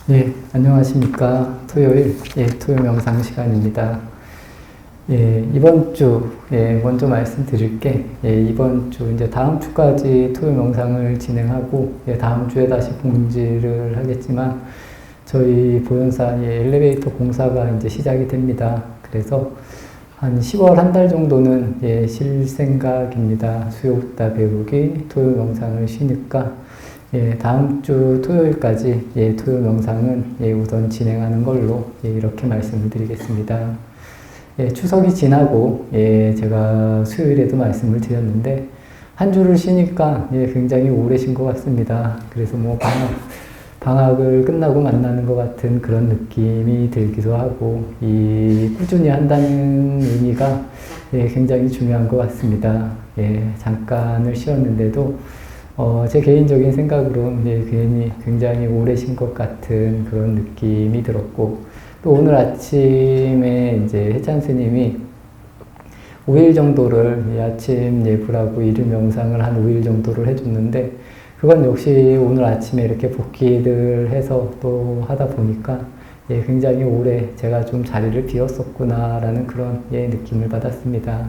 예, 안녕하십니까. 토요일, 토요 명상 시간입니다. 이번 주, 먼저 말씀드릴 게, 이번 주, 이제 다음 주까지 토요 명상을 진행하고, 다음 주에 다시 공지를 하겠지만, 저희 보현사 엘리베이터 공사가 이제 시작이 됩니다. 그래서 한 10월 한 달 정도는 쉴 생각입니다. 수요부터 배우기, 토요 명상을 쉬니까, 다음 주 토요일까지 토요 명상은 우선 진행하는 걸로 이렇게 말씀을 드리겠습니다. 추석이 지나고 제가 수요일에도 말씀을 드렸는데 한 주를 쉬니까 굉장히 오래 쉰 것 같습니다. 그래서 뭐 방학을 끝나고 만나는 것 같은 그런 느낌이 들기도 하고 이 꾸준히 한다는 의미가 굉장히 중요한 것 같습니다. 잠깐을 쉬었는데도 제 개인적인 생각으로는 괜히 굉장히 오래 쉰 것 같은 그런 느낌이 들었고, 또 오늘 아침에 이제 해찬 스님이 5일 정도를 아침 예불하고 일일 명상을 한 5일 정도를 해줬는데, 그건 역시 오늘 아침에 이렇게 복기를 해서 또 하다 보니까 굉장히 오래 제가 좀 자리를 비웠었구나라는 그런 느낌을 받았습니다.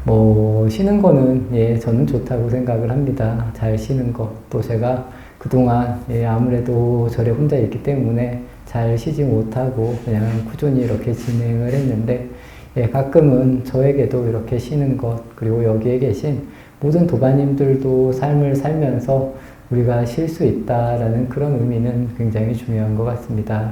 뭐 쉬는 거는 저는 좋다고 생각을 합니다. 잘 쉬는 것. 또 제가 그동안 아무래도 절에 혼자 있기 때문에 잘 쉬지 못하고 그냥 꾸준히 이렇게 진행을 했는데 가끔은 저에게도 이렇게 쉬는 것, 그리고 여기에 계신 모든 도반님들도 삶을 살면서 우리가 쉴 수 있다라는 그런 의미는 굉장히 중요한 것 같습니다.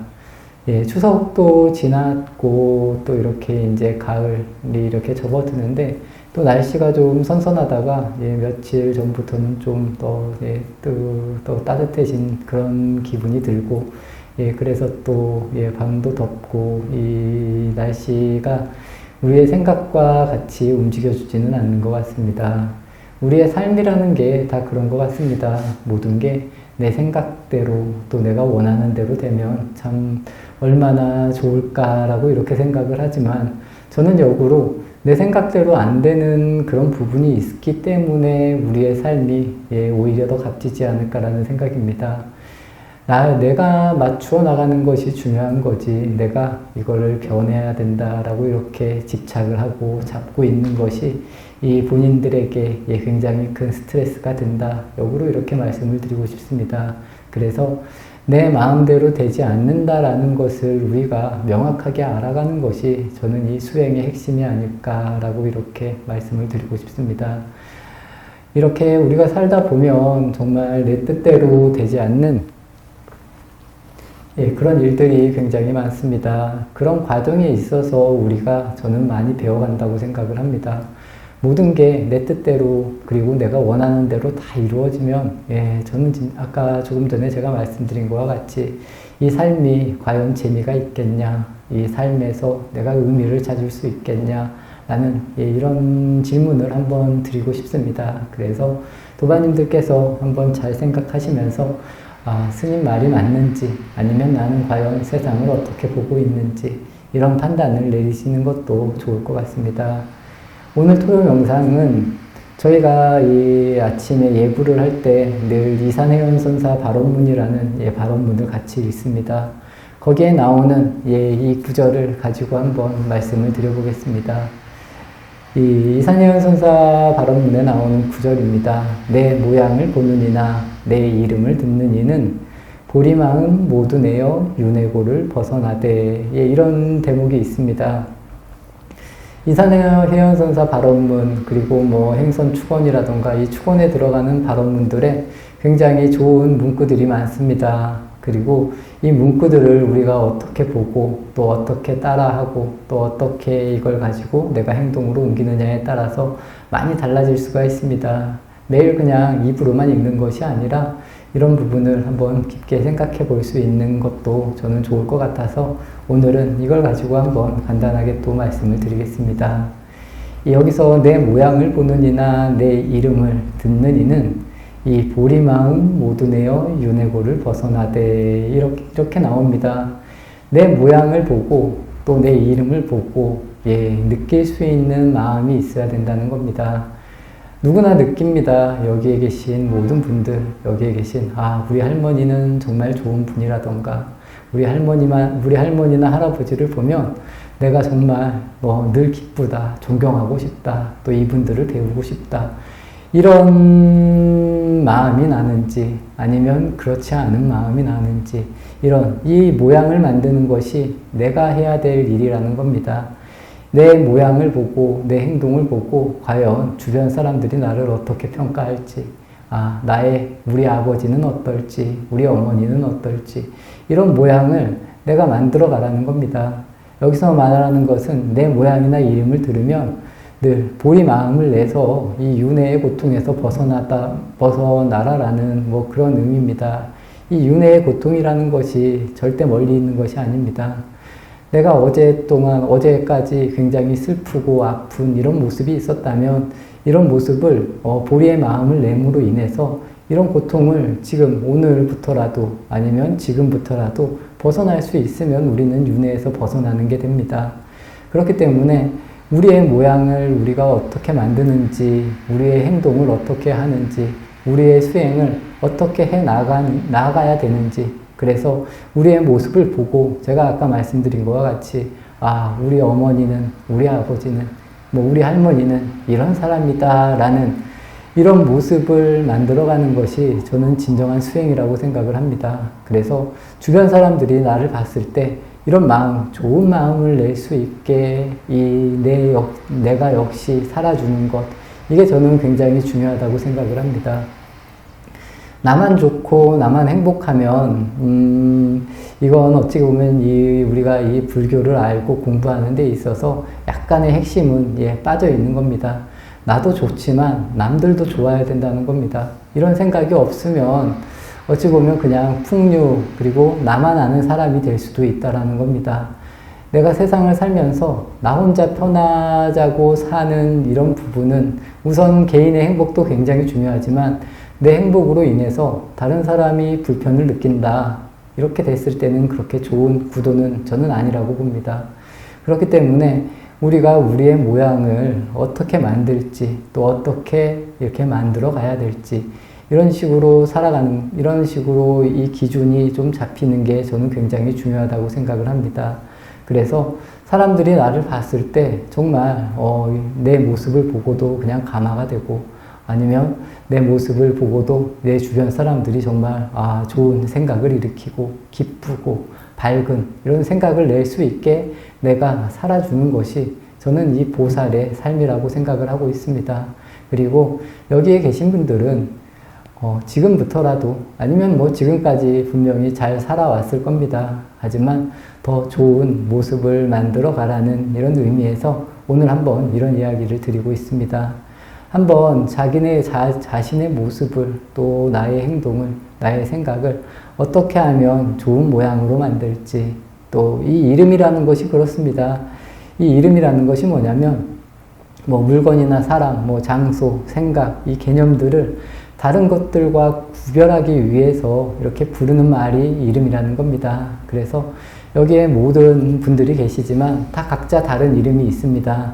추석도 지났고 또 이렇게 이제 가을이 이렇게 접어드는데 또 날씨가 좀 선선하다가 며칠 전부터는 좀 더 따뜻해진 그런 기분이 들고 그래서 또 밤도 덥고 이 날씨가 우리의 생각과 같이 움직여주지는 않는 것 같습니다. 우리의 삶이라는 게 다 그런 것 같습니다. 모든 게 내 생각대로 또 내가 원하는 대로 되면 참 얼마나 좋을까라고 이렇게 생각을 하지만 저는 역으로 내 생각대로 안 되는 그런 부분이 있기 때문에 우리의 삶이 오히려 더 값지지 않을까라는 생각입니다. 내가 맞추어 나가는 것이 중요한 거지, 내가 이거를 변해야 된다라고 이렇게 집착을 하고 잡고 있는 것이 이 본인들에게 굉장히 큰 스트레스가 된다. 역으로 이렇게 말씀을 드리고 싶습니다. 그래서 내 마음대로 되지 않는다라는 것을 우리가 명확하게 알아가는 것이 저는 이 수행의 핵심이 아닐까라고 이렇게 말씀을 드리고 싶습니다. 이렇게 우리가 살다 보면 정말 내 뜻대로 되지 않는 그런 일들이 굉장히 많습니다. 그런 과정에 있어서 우리가 저는 많이 배워간다고 생각을 합니다. 모든 게 내 뜻대로 그리고 내가 원하는 대로 다 이루어지면 저는 아까 조금 전에 제가 말씀드린 것과 같이 이 삶이 과연 재미가 있겠냐, 이 삶에서 내가 의미를 찾을 수 있겠냐 라는 이런 질문을 한번 드리고 싶습니다. 그래서 도반님들께서 한번 잘 생각하시면서 스님 말이 맞는지 아니면 나는 과연 세상을 어떻게 보고 있는지 이런 판단을 내리시는 것도 좋을 것 같습니다. 오늘 토요 영상은 저희가 이 아침에 예불을 할 때 늘 이산해연선사 발언문이라는 발언문을 같이 읽습니다. 거기에 나오는 이 구절을 가지고 한번 말씀을 드려보겠습니다. 이 이산해연선사 발언문에 나오는 구절입니다. 내 모양을 보는 이나 내 이름을 듣는 이는 보리마음 모두 내어 윤회고를 벗어나되 이런 대목이 있습니다. 이산해연선사 발언문 그리고 뭐 행선축원이라던가 이 축원에 들어가는 발언문들에 굉장히 좋은 문구들이 많습니다. 그리고 이 문구들을 우리가 어떻게 보고 또 어떻게 따라하고 또 어떻게 이걸 가지고 내가 행동으로 옮기느냐에 따라서 많이 달라질 수가 있습니다. 매일 그냥 입으로만 읽는 것이 아니라 이런 부분을 한번 깊게 생각해 볼 수 있는 것도 저는 좋을 것 같아서 오늘은 이걸 가지고 한번 간단하게 또 말씀을 드리겠습니다. 여기서 내 모양을 보는 이나 내 이름을 듣는 이는 이 보리마음 모두 내어 윤회고를 벗어나되 이렇게 나옵니다. 내 모양을 보고 또 내 이름을 보고 느낄 수 있는 마음이 있어야 된다는 겁니다. 누구나 느낍니다. 여기에 계신 모든 분들, 여기에 계신 우리 할머니는 정말 좋은 분이라던가 우리 할머니나 할아버지를 보면 내가 정말 늘 기쁘다, 존경하고 싶다, 또 이분들을 배우고 싶다. 이런 마음이 나는지 아니면 그렇지 않은 마음이 나는지 이 모양을 만드는 것이 내가 해야 될 일이라는 겁니다. 내 모양을 보고 내 행동을 보고 과연 주변 사람들이 나를 어떻게 평가할지, 우리 아버지는 어떨지, 우리 어머니는 어떨지, 이런 모양을 내가 만들어 가라는 겁니다. 여기서 말하는 것은 내 모양이나 이름을 들으면 늘 보리 마음을 내서 이 윤회의 고통에서 벗어나라라는 그런 의미입니다. 이 윤회의 고통이라는 것이 절대 멀리 있는 것이 아닙니다. 내가 어제까지 굉장히 슬프고 아픈 이런 모습이 있었다면 이런 모습을 보리의 마음을 내므로 인해서 이런 고통을 지금 오늘부터라도 아니면 지금부터라도 벗어날 수 있으면 우리는 윤회에서 벗어나는 게 됩니다. 그렇기 때문에 우리의 모양을 우리가 어떻게 만드는지, 우리의 행동을 어떻게 하는지, 우리의 수행을 어떻게 해 나가야 되는지, 그래서 우리의 모습을 보고 제가 아까 말씀드린 것과 같이 우리 어머니는, 우리 아버지는, 우리 할머니는 이런 사람이다 라는 이런 모습을 만들어가는 것이 저는 진정한 수행이라고 생각을 합니다. 그래서 주변 사람들이 나를 봤을 때 이런 마음, 좋은 마음을 낼 수 있게 내가 역시 살아주는 것, 이게 저는 굉장히 중요하다고 생각을 합니다. 나만 좋고 나만 행복하면 이건 어찌 보면 우리가 이 불교를 알고 공부하는 데 있어서 약간의 핵심은 빠져 있는 겁니다. 나도 좋지만 남들도 좋아야 된다는 겁니다. 이런 생각이 없으면 어찌 보면 그냥 풍류, 그리고 나만 아는 사람이 될 수도 있다라는 겁니다. 내가 세상을 살면서 나 혼자 편하자고 사는 이런 부분은 우선 개인의 행복도 굉장히 중요하지만 내 행복으로 인해서 다른 사람이 불편을 느낀다, 이렇게 됐을 때는 그렇게 좋은 구도는 저는 아니라고 봅니다. 그렇기 때문에 우리가 우리의 모양을 어떻게 만들지, 또 어떻게 이렇게 만들어 가야 될지, 이런 식으로 이 기준이 좀 잡히는 게 저는 굉장히 중요하다고 생각을 합니다. 그래서 사람들이 나를 봤을 때 정말 내 모습을 보고도 그냥 감화가 되고, 아니면 내 모습을 보고도 내 주변 사람들이 정말 좋은 생각을 일으키고 기쁘고 밝은 이런 생각을 낼 수 있게 내가 살아주는 것이 저는 이 보살의 삶이라고 생각을 하고 있습니다. 그리고 여기에 계신 분들은 지금부터라도, 아니면 지금까지 분명히 잘 살아왔을 겁니다. 하지만 더 좋은 모습을 만들어 가라는 이런 의미에서 오늘 한번 이런 이야기를 드리고 있습니다. 한번 자신의 모습을, 또 나의 행동을, 나의 생각을 어떻게 하면 좋은 모양으로 만들지, 또 이 이름이라는 것이 그렇습니다. 이 이름이라는 것이 뭐냐면 물건이나 사람, 장소, 생각, 이 개념들을 다른 것들과 구별하기 위해서 이렇게 부르는 말이 이름이라는 겁니다. 그래서 여기에 모든 분들이 계시지만 다 각자 다른 이름이 있습니다.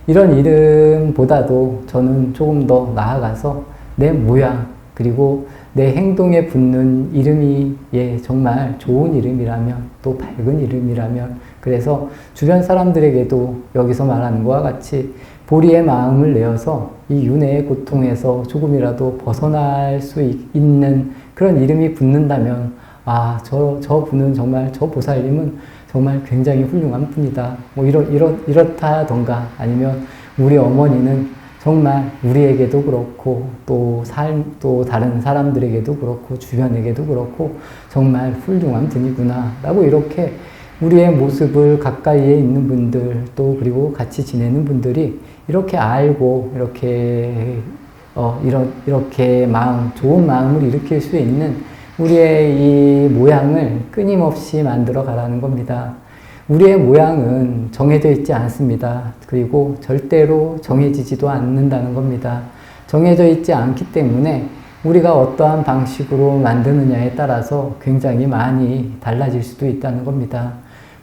이런 이름보다도 저는 조금 더 나아가서 내 모양, 그리고 내 행동에 붙는 이름이 정말 좋은 이름이라면, 또 밝은 이름이라면, 그래서 주변 사람들에게도 여기서 말하는 것과 같이 보리의 마음을 내어서 이 윤회의 고통에서 조금이라도 벗어날 수 있는 그런 이름이 붙는다면 저 분은 정말, 저 보살님은 정말 굉장히 훌륭한 분이다. 이렇다던가, 아니면 우리 어머니는 정말 우리에게도 그렇고, 또 다른 사람들에게도 그렇고, 주변에게도 그렇고, 정말 훌륭한 분이구나. 라고 이렇게 우리의 모습을 가까이에 있는 분들, 또 그리고 같이 지내는 분들이 이렇게 알고, 이렇게 좋은 마음을 일으킬 수 있는 우리의 이 모양을 끊임없이 만들어 가라는 겁니다. 우리의 모양은 정해져 있지 않습니다. 그리고 절대로 정해지지도 않는다는 겁니다. 정해져 있지 않기 때문에 우리가 어떠한 방식으로 만드느냐에 따라서 굉장히 많이 달라질 수도 있다는 겁니다.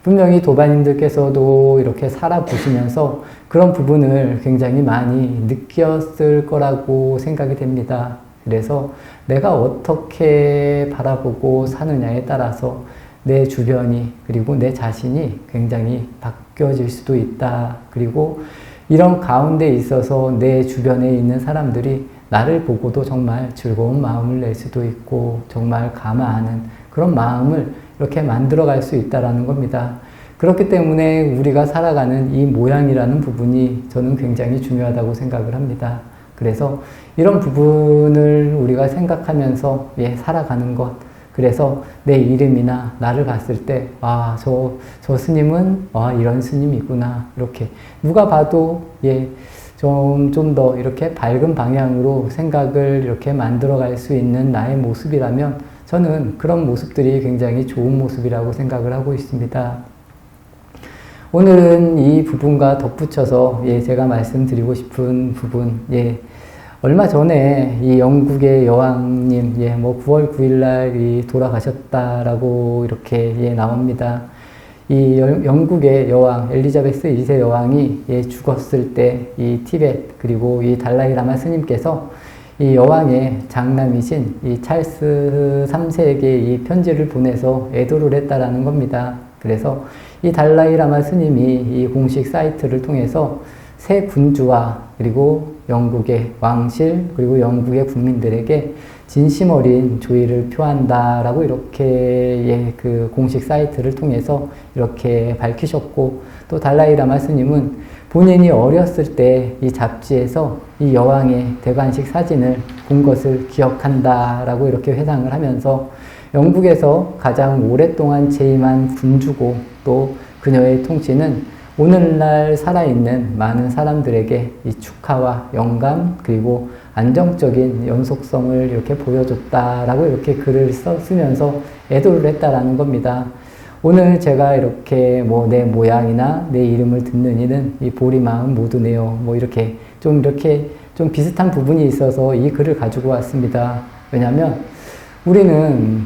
분명히 도반님들께서도 이렇게 살아보시면서 그런 부분을 굉장히 많이 느꼈을 거라고 생각이 됩니다. 그래서 내가 어떻게 바라보고 사느냐에 따라서 내 주변이 그리고 내 자신이 굉장히 바뀌어질 수도 있다. 그리고 이런 가운데 있어서 내 주변에 있는 사람들이 나를 보고도 정말 즐거운 마음을 낼 수도 있고 정말 감화하는 그런 마음을 이렇게 만들어갈 수 있다는 겁니다. 그렇기 때문에 우리가 살아가는 이 모양이라는 부분이 저는 굉장히 중요하다고 생각을 합니다. 그래서 이런 부분을 우리가 생각하면서 살아가는 것. 그래서 내 이름이나 나를 봤을 때, 저 스님은, 이런 스님이구나. 이렇게. 누가 봐도, 좀 더 이렇게 밝은 방향으로 생각을 이렇게 만들어 갈 수 있는 나의 모습이라면 저는 그런 모습들이 굉장히 좋은 모습이라고 생각을 하고 있습니다. 오늘은 이 부분과 덧붙여서 제가 말씀드리고 싶은 부분, 얼마 전에 이 영국의 여왕님, 9월 9일날 돌아가셨다라고 이렇게 나옵니다. 이 영국의 여왕, 엘리자베스 2세 여왕이 죽었을 때 이 티벳, 그리고 이 달라이 라마 스님께서 이 여왕의 장남이신 이 찰스 3세에게 이 편지를 보내서 애도를 했다라는 겁니다. 그래서 이 달라이 라마 스님이 이 공식 사이트를 통해서 새 군주와 그리고 영국의 왕실 그리고 영국의 국민들에게 진심 어린 조의를 표한다라고 이렇게 그 공식 사이트를 통해서 이렇게 밝히셨고, 또 달라이 라마 스님은 본인이 어렸을 때 이 잡지에서 이 여왕의 대관식 사진을 본 것을 기억한다라고 이렇게 회상을 하면서 영국에서 가장 오랫동안 재임한 군주고 또 그녀의 통치는 오늘날 살아있는 많은 사람들에게 이 축하와 영감 그리고 안정적인 연속성을 이렇게 보여줬다라고 이렇게 글을 쓰면서 애도를 했다라는 겁니다. 오늘 제가 이렇게 내 모양이나 내 이름을 듣는 이는 이 보리 마음 모두네요. 이렇게 좀 비슷한 부분이 있어서 이 글을 가지고 왔습니다. 왜냐하면 우리는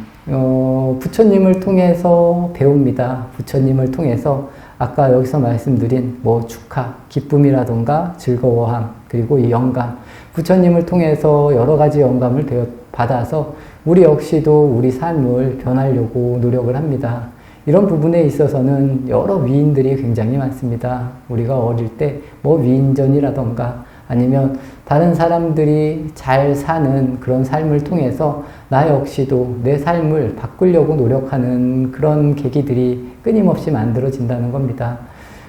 부처님을 통해서 배웁니다. 부처님을 통해서 아까 여기서 말씀드린 축하, 기쁨이라던가 즐거워함, 그리고 이 영감, 부처님을 통해서 여러 가지 영감을 받아서 우리 역시도 우리 삶을 변하려고 노력을 합니다. 이런 부분에 있어서는 여러 위인들이 굉장히 많습니다. 우리가 어릴 때 위인전이라던가 아니면 다른 사람들이 잘 사는 그런 삶을 통해서 나 역시도 내 삶을 바꾸려고 노력하는 그런 계기들이 끊임없이 만들어진다는 겁니다.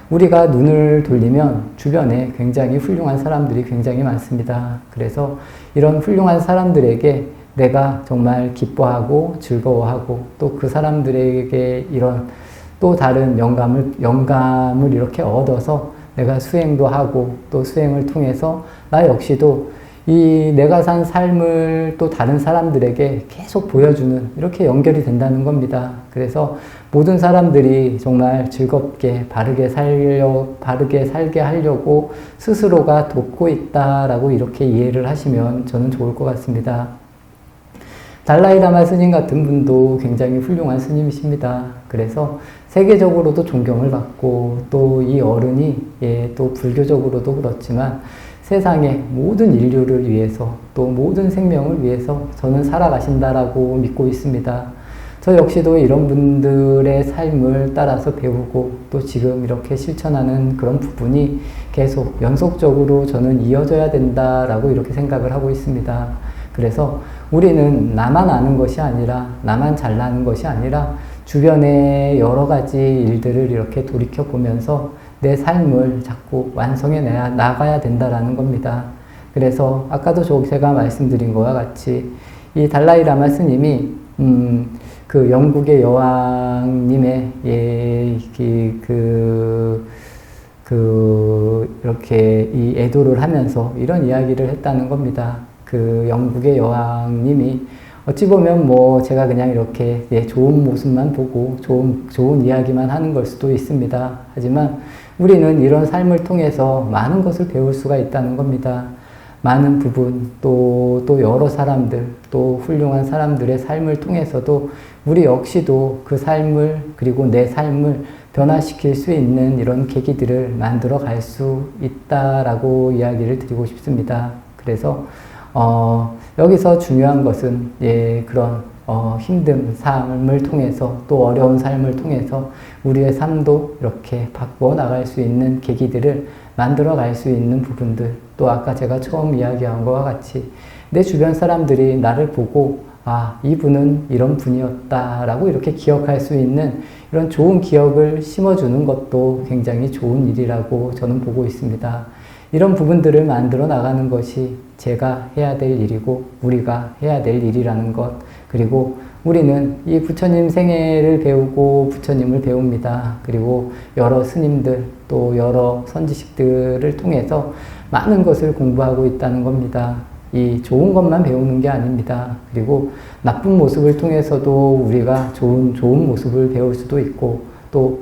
우리가 눈을 돌리면 주변에 굉장히 훌륭한 사람들이 굉장히 많습니다. 그래서 이런 훌륭한 사람들에게 내가 정말 기뻐하고 즐거워하고 또 그 사람들에게 이런 또 다른 영감을 이렇게 얻어서 내가 수행도 하고 또 수행을 통해서 나 역시도 이 내가 산 삶을 또 다른 사람들에게 계속 보여주는 이렇게 연결이 된다는 겁니다. 그래서 모든 사람들이 정말 즐겁게 바르게 살게 하려고 스스로가 돕고 있다라고 이렇게 이해를 하시면 저는 좋을 것 같습니다. 달라이 라마 스님 같은 분도 굉장히 훌륭한 스님이십니다. 그래서 세계적으로도 존경을 받고 또 이 어른이 또 불교적으로도 그렇지만 세상의 모든 인류를 위해서 또 모든 생명을 위해서 저는 살아가신다라고 믿고 있습니다. 저 역시도 이런 분들의 삶을 따라서 배우고 또 지금 이렇게 실천하는 그런 부분이 계속 연속적으로 저는 이어져야 된다라고 이렇게 생각을 하고 있습니다. 그래서 우리는 나만 아는 것이 아니라 나만 잘나는 것이 아니라 주변의 여러 가지 일들을 이렇게 돌이켜 보면서 내 삶을 자꾸 완성해 나가야 된다라는 겁니다. 그래서 아까도 제가 말씀드린 것과 같이 이 달라이 라마 스님이 그 영국의 여왕님의 이렇게 이 애도를 하면서 이런 이야기를 했다는 겁니다. 그 영국의 여왕님이 어찌 보면 제가 그냥 이렇게 좋은 모습만 보고 좋은 이야기만 하는 걸 수도 있습니다. 하지만 우리는 이런 삶을 통해서 많은 것을 배울 수가 있다는 겁니다. 많은 부분, 또 여러 사람들, 또 훌륭한 사람들의 삶을 통해서도 우리 역시도 그 삶을, 그리고 내 삶을 변화시킬 수 있는 이런 계기들을 만들어 갈 수 있다라고 이야기를 드리고 싶습니다. 그래서, 여기서 중요한 것은, 그런 힘든 삶을 통해서 또 어려운 삶을 통해서 우리의 삶도 이렇게 바꾸어 나갈 수 있는 계기들을 만들어 갈 수 있는 부분들, 또 아까 제가 처음 이야기한 것과 같이 내 주변 사람들이 나를 보고 아, 이분은 이런 분이었다라고 이렇게 기억할 수 있는 이런 좋은 기억을 심어주는 것도 굉장히 좋은 일이라고 저는 보고 있습니다. 이런 부분들을 만들어 나가는 것이 제가 해야 될 일이고 우리가 해야 될 일이라는 것, 그리고 우리는 이 부처님 생애를 배우고 부처님을 배웁니다. 그리고 여러 스님들 또 여러 선지식들을 통해서 많은 것을 공부하고 있다는 겁니다. 이 좋은 것만 배우는 게 아닙니다. 그리고 나쁜 모습을 통해서도 우리가 좋은 모습을 배울 수도 있고 또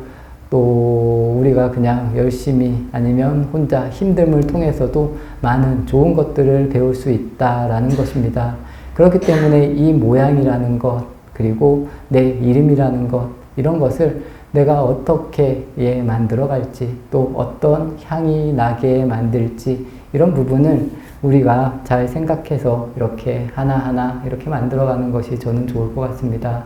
우리가 그냥 열심히 아니면 혼자 힘듦을 통해서도 많은 좋은 것들을 배울 수 있다라는 것입니다. 그렇기 때문에 이 모양이라는 것, 그리고 내 이름이라는 것, 이런 것을 내가 어떻게 만들어 갈지, 또 어떤 향이 나게 만들지, 이런 부분을 우리가 잘 생각해서 이렇게 하나하나 이렇게 만들어 가는 것이 저는 좋을 것 같습니다.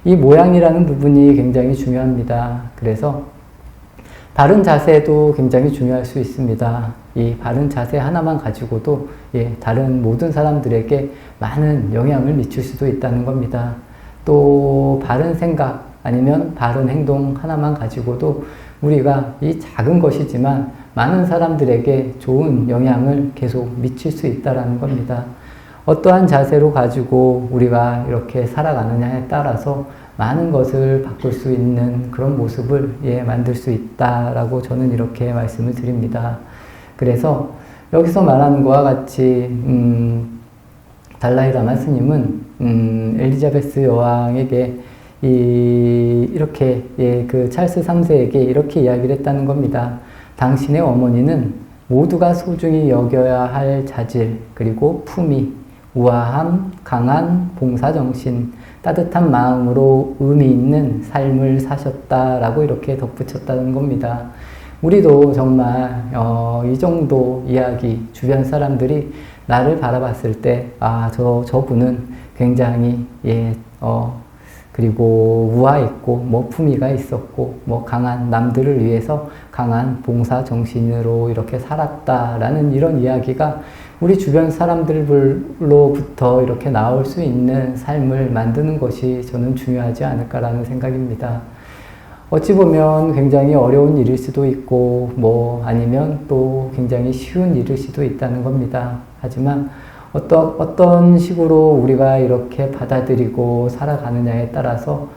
이 모양이라는 부분이 굉장히 중요합니다. 그래서 바른 자세도 굉장히 중요할 수 있습니다. 이 바른 자세 하나만 가지고도 다른 모든 사람들에게 많은 영향을 미칠 수도 있다는 겁니다. 또 바른 생각 아니면 바른 행동 하나만 가지고도 우리가 이 작은 것이지만 많은 사람들에게 좋은 영향을 계속 미칠 수 있다는 겁니다. 어떠한 자세로 가지고 우리가 이렇게 살아가느냐에 따라서 많은 것을 바꿀 수 있는 그런 모습을 만들 수 있다라고 저는 이렇게 말씀을 드립니다. 그래서 여기서 말하는 것과 같이 달라이 라마 스님은 엘리자베스 여왕에게 이렇게 그 찰스 3세에게 이렇게 이야기를 했다는 겁니다. 당신의 어머니는 모두가 소중히 여겨야 할 자질, 그리고 품위, 우아함, 강한 봉사정신, 따뜻한 마음으로 의미 있는 삶을 사셨다라고 이렇게 덧붙였다는 겁니다. 우리도 정말 이 정도 이야기, 주변 사람들이 나를 바라봤을 때 아, 저분은 굉장히 그리고 우아했고 뭐 품위가 있었고 뭐 강한, 남들을 위해서 강한 봉사 정신으로 이렇게 살았다라는 이런 이야기가 우리 주변 사람들로부터 이렇게 나올 수 있는 삶을 만드는 것이 저는 중요하지 않을까라는 생각입니다. 어찌 보면 굉장히 어려운 일일 수도 있고 뭐 아니면 또 굉장히 쉬운 일일 수도 있다는 겁니다. 하지만 어떤 식으로 우리가 이렇게 받아들이고 살아가느냐에 따라서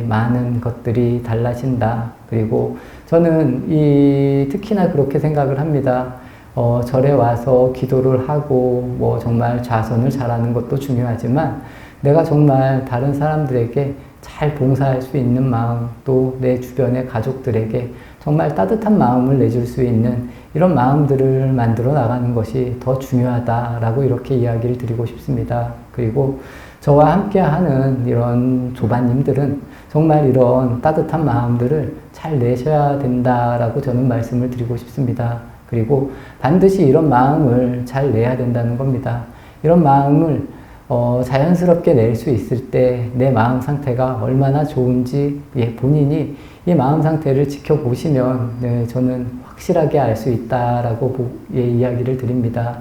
많은 것들이 달라진다. 그리고 저는 특히나 그렇게 생각을 합니다. 절에 와서 기도를 하고 뭐 정말 좌선을 잘하는 것도 중요하지만 내가 정말 다른 사람들에게 잘 봉사할 수 있는 마음, 또 내 주변의 가족들에게 정말 따뜻한 마음을 내줄 수 있는 이런 마음들을 만들어 나가는 것이 더 중요하다라고 이렇게 이야기를 드리고 싶습니다. 그리고 저와 함께 하는 이런 조반님들은 정말 이런 따뜻한 마음들을 잘 내셔야 된다라고 저는 말씀을 드리고 싶습니다. 그리고 반드시 이런 마음을 잘 내야 된다는 겁니다. 이런 마음을 자연스럽게 낼 수 있을 때 내 마음 상태가 얼마나 좋은지 본인이 이 마음 상태를 지켜보시면 저는 확실하게 알 수 있다라고 이야기를 드립니다.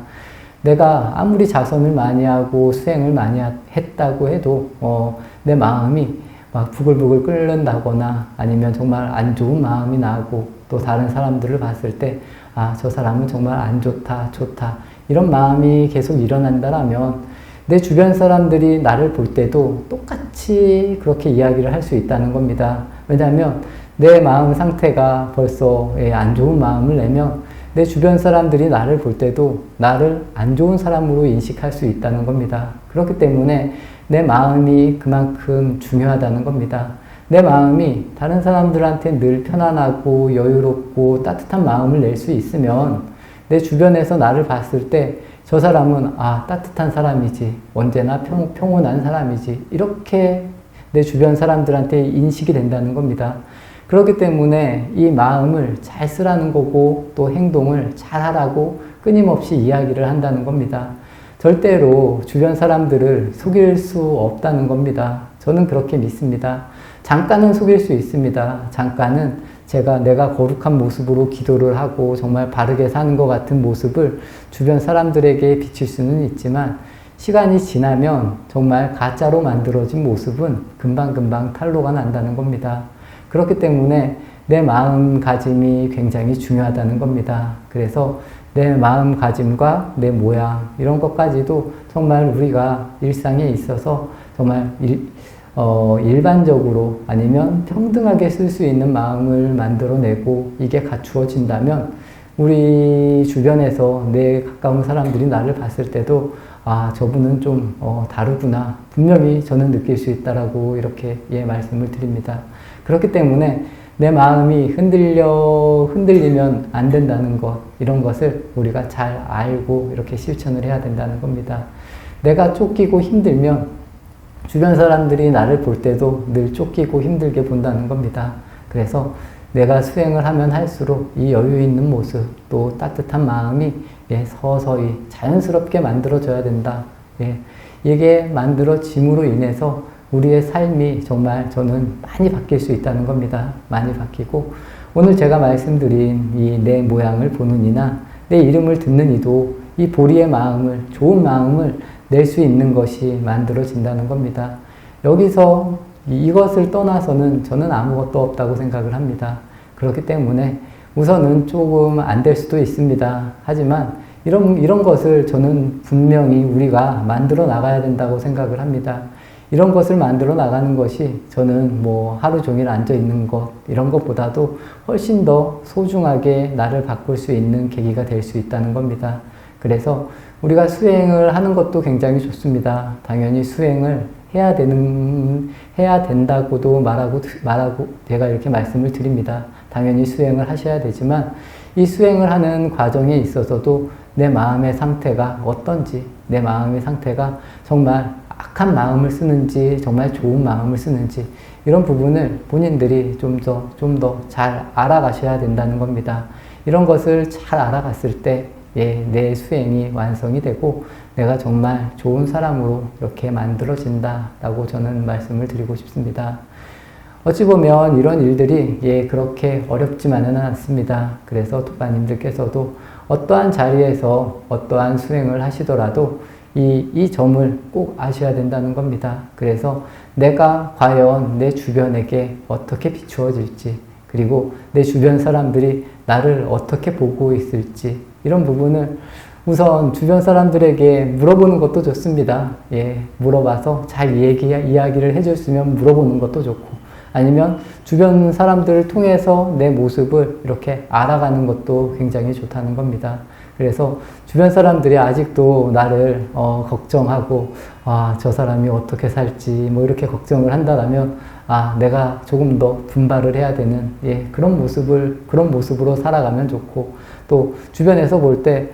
내가 아무리 자선을 많이 하고 수행을 많이 했다고 해도 내 마음이 막 부글부글 끓는다거나 아니면 정말 안 좋은 마음이 나고 또 다른 사람들을 봤을 때 아, 저 사람은 정말 안 좋다, 좋다 이런 마음이 계속 일어난다라면 내 주변 사람들이 나를 볼 때도 똑같이 그렇게 이야기를 할 수 있다는 겁니다. 왜냐하면 내 마음 상태가 벌써 안 좋은 마음을 내면 내 주변 사람들이 나를 볼 때도 나를 안 좋은 사람으로 인식할 수 있다는 겁니다. 그렇기 때문에 내 마음이 그만큼 중요하다는 겁니다. 내 마음이 다른 사람들한테 늘 편안하고 여유롭고 따뜻한 마음을 낼 수 있으면 내 주변에서 나를 봤을 때 저 사람은 아, 따뜻한 사람이지, 언제나 평온한 사람이지, 이렇게 내 주변 사람들한테 인식이 된다는 겁니다. 그렇기 때문에 이 마음을 잘 쓰라는 거고 또 행동을 잘 하라고 끊임없이 이야기를 한다는 겁니다. 절대로 주변 사람들을 속일 수 없다는 겁니다. 저는 그렇게 믿습니다. 잠깐은 속일 수 있습니다. 잠깐은 내가 거룩한 모습으로 기도를 하고 정말 바르게 사는 것 같은 모습을 주변 사람들에게 비칠 수는 있지만 시간이 지나면 정말 가짜로 만들어진 모습은 금방금방 탄로가 난다는 겁니다. 그렇기 때문에 내 마음가짐이 굉장히 중요하다는 겁니다. 그래서 내 마음가짐과 내 모양 이런 것까지도 정말 우리가 일상에 있어서 정말 일반적으로 아니면 평등하게 쓸 수 있는 마음을 만들어내고 이게 갖추어진다면 우리 주변에서 내 가까운 사람들이 나를 봤을 때도 저분은 좀 다르구나 분명히 저는 느낄 수 있다라고 이렇게 말씀을 드립니다. 그렇기 때문에 내 마음이 흔들리면 안 된다는 것 이런 것을 우리가 잘 알고 이렇게 실천을 해야 된다는 겁니다. 내가 쫓기고 힘들면 주변 사람들이 나를 볼 때도 늘 쫓기고 힘들게 본다는 겁니다. 그래서 내가 수행을 하면 할수록 이 여유 있는 모습 또 따뜻한 마음이 서서히 자연스럽게 만들어져야 된다. 이게 만들어짐으로 인해서 우리의 삶이 정말 저는 많이 바뀔 수 있다는 겁니다. 많이 바뀌고 오늘 제가 말씀드린 이 내 모양을 보는 이나 내 이름을 듣는 이도 이 보리의 마음을 좋은 마음을 낼 수 있는 것이 만들어진다는 겁니다. 여기서 이것을 떠나서는 저는 아무것도 없다고 생각을 합니다. 그렇기 때문에 우선은 조금 안 될 수도 있습니다. 하지만 이런 것을 저는 분명히 우리가 만들어 나가야 된다고 생각을 합니다. 이런 것을 만들어 나가는 것이 저는 하루 종일 앉아 있는 것 이런 것보다도 훨씬 더 소중하게 나를 바꿀 수 있는 계기가 될 수 있다는 겁니다. 그래서 우리가 수행을 하는 것도 굉장히 좋습니다. 당연히 수행을 해야 된다고도 말하고 제가 이렇게 말씀을 드립니다. 당연히 수행을 하셔야 되지만 이 수행을 하는 과정에 있어서도 내 마음의 상태가 어떤지 내 마음의 상태가 정말 악한 마음을 쓰는지 정말 좋은 마음을 쓰는지 이런 부분을 본인들이 좀 더 잘 알아가셔야 된다는 겁니다. 이런 것을 잘 알아갔을 때 내 수행이 완성이 되고 내가 정말 좋은 사람으로 이렇게 만들어진다라고 저는 말씀을 드리고 싶습니다. 어찌 보면 이런 일들이 그렇게 어렵지만은 않습니다. 그래서 도파님들께서도 어떠한 자리에서 어떠한 수행을 하시더라도 이 점을 꼭 아셔야 된다는 겁니다. 그래서 내가 과연 내 주변에게 어떻게 비추어질지 그리고 내 주변 사람들이 나를 어떻게 보고 있을지 이런 부분을 우선 주변 사람들에게 물어보는 것도 좋습니다. 물어봐서 잘 이야기를 해줬으면 물어보는 것도 좋고 아니면 주변 사람들을 통해서 내 모습을 이렇게 알아가는 것도 굉장히 좋다는 겁니다. 그래서 주변 사람들이 아직도 나를 걱정하고 저 사람이 어떻게 살지 이렇게 걱정을 한다면 내가 조금 더 분발을 해야 되는 그런 모습으로 살아가면 좋고 또 주변에서 볼 때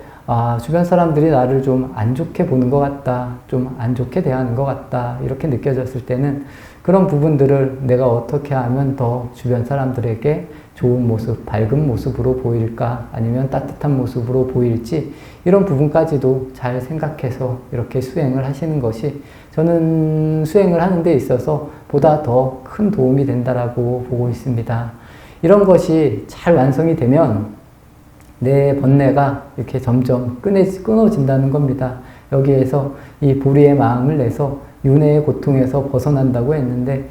주변 사람들이 나를 좀 안 좋게 보는 것 같다, 좀 안 좋게 대하는 것 같다 이렇게 느껴졌을 때는 그런 부분들을 내가 어떻게 하면 더 주변 사람들에게 좋은 모습, 밝은 모습으로 보일까 아니면 따뜻한 모습으로 보일지 이런 부분까지도 잘 생각해서 이렇게 수행을 하시는 것이 저는 수행을 하는 데 있어서 보다 더 큰 도움이 된다라고 보고 있습니다. 이런 것이 잘 완성이 되면 내 번뇌가 이렇게 점점 끊어진다는 겁니다. 여기에서 이 보리의 마음을 내서 윤회의 고통에서 벗어난다고 했는데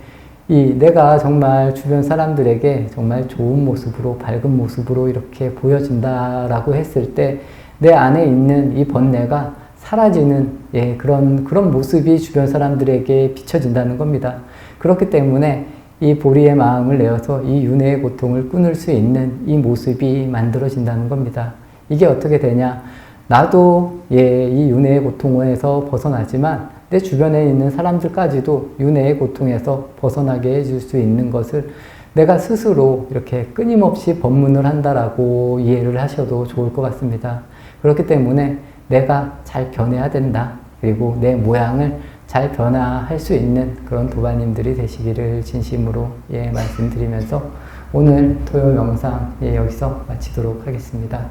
내가 정말 주변 사람들에게 정말 좋은 모습으로 밝은 모습으로 이렇게 보여진다라고 했을 때 내 안에 있는 이 번뇌가 사라지는 그런 모습이 주변 사람들에게 비춰진다는 겁니다. 그렇기 때문에 이 보리의 마음을 내어서 이 윤회의 고통을 끊을 수 있는 이 모습이 만들어진다는 겁니다. 이게 어떻게 되냐? 나도 이 윤회의 고통에서 벗어나지만 내 주변에 있는 사람들까지도 윤회의 고통에서 벗어나게 해줄 수 있는 것을 내가 스스로 이렇게 끊임없이 법문을 한다라고 이해를 하셔도 좋을 것 같습니다. 그렇기 때문에 내가 잘 변해야 된다. 그리고 내 모양을 잘 변화할 수 있는 그런 도반님들이 되시기를 진심으로 말씀드리면서 오늘 토요 명상 여기서 마치도록 하겠습니다.